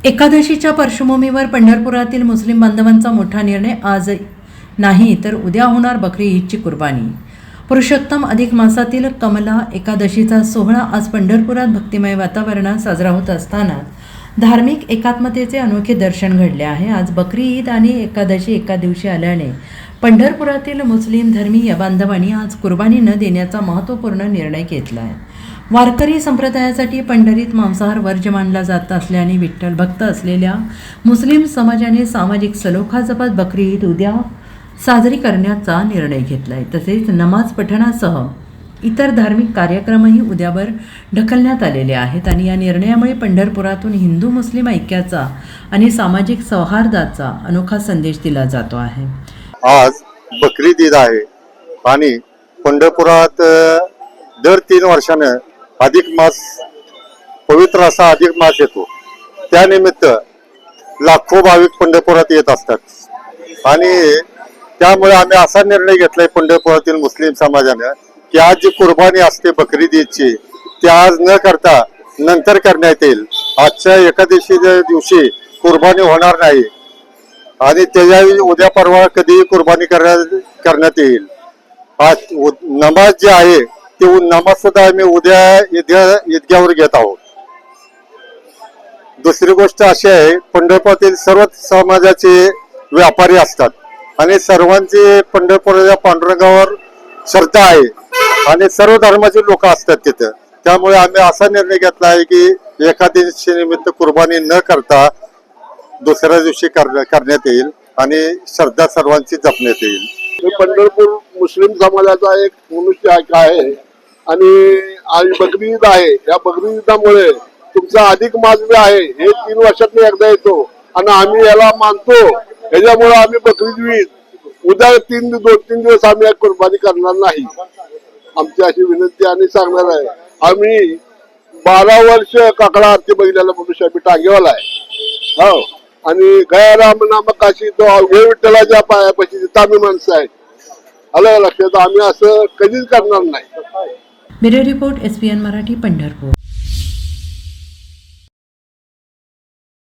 एकादशीच्या पार्श्वभूमीवर पंढरपुरातील मुस्लिम बांधवांचा मोठा निर्णय. आज नाही तर उद्या होणार बकरी ईदची कुर्बानी. पुरुषोत्तम अधिक मासातील कमला एकादशीचा सोहळा आज पंढरपुरात भक्तिमय वातावरणात साजरा होत असताना धार्मिक एकात्मतेचे अनोखे दर्शन घडले आहे. आज बकरी ईद आणि एकादशी एका दिवशी आल्याने पंढरपुरातील मुस्लिम धर्मीय बांधवांनी आज कुर्बानी न देण्याचा महत्त्वपूर्ण निर्णय घेतला आहे. वारकरी संप्रदायासाठी पंढरीत मांसाहार वर्ज्य मानला जात असल्याने विठ्ठल भक्त असलेल्या मुस्लिम समाजाने सामाजिक सलोखा जपत बकरी ईद उद्या साजरी करण्याचा निर्णय घेतला आहे. तसेच नमाज पठणासह इतर धार्मिक कार्यक्रमही उद्यावर ढकलण्यात आलेले आहेत आणि या निर्णयामुळे पंढरपुरातून हिंदू मुस्लिम ऐक्याचा आणि सामाजिक सौहार्दाचा अनोखा संदेश दिला जातो आहे. आज बकरी ईद आहे आणि पंढरपुरात दर 3 वर्षानं अधिक मास, पवित्र असा अधिक मास येतो. त्यानिमित्त लाखो भाविक पंढरपुरात येत असतात आणि त्यामुळे आम्ही असा निर्णय घेतलाय पंढरपुरातील मुस्लिम समाजानं की आज जी कुर्बानी असते बकरी ईदची ती आज न करता नंतर करण्यात येईल. आजच्या एकादशीच्या दिवशी कुर्बानी होणार नाही आणि त्याच्या उद्या परवा कधीही कुर्बानी करण्यात येईल. आज नमाज जे आहे ते नमाज सुद्धा आम्ही उद्या ईदगावर घेत आहोत. दुसरी गोष्ट अशी आहे, पंढरपुरातील सर्व समाजाचे व्यापारी असतात आणि सर्वांची पंढरपुराच्या पांडुरंगावर श्रद्धा आहे आणि सर्व धर्माचे लोक असतात तिथं. त्यामुळे आम्ही असा निर्णय घेतला आहे की एकादशी निमित्त कुर्बानी न करता दुसऱ्या दिवशी करण्यात येईल आणि श्रद्धा सर्वांची जपण्यात येईल. पंढरपूर मुस्लिम समाजाचा एक मनुष्य आहे आणि आज बकरी ईद आहे. या बकरी ईदामुळे तुमचा अधिक मास जे आहे हे 3 वर्षात एकदा येतो आणि आम्ही याला मानतो. याच्यामुळे आम्ही बकरी ईद उद्या 2-3 दिवस आम्ही कुर्बानी करणार नाही. आमची अशी विनंती आणि सांगणार आहे. आम्ही 12 वर्ष काकडा आरती बघितलेला मनुष्य आम्ही टांगेवाला आहे. हो, आणि गयाराम नामकाशी तो अवघे विठ्ठलाच्या पायापाशी तिथं आम्ही माणसं आहे. आलं लक्षात, आम्ही असं कधीच करणार नाही. Bureau report SPN Marathi, Pandharpur.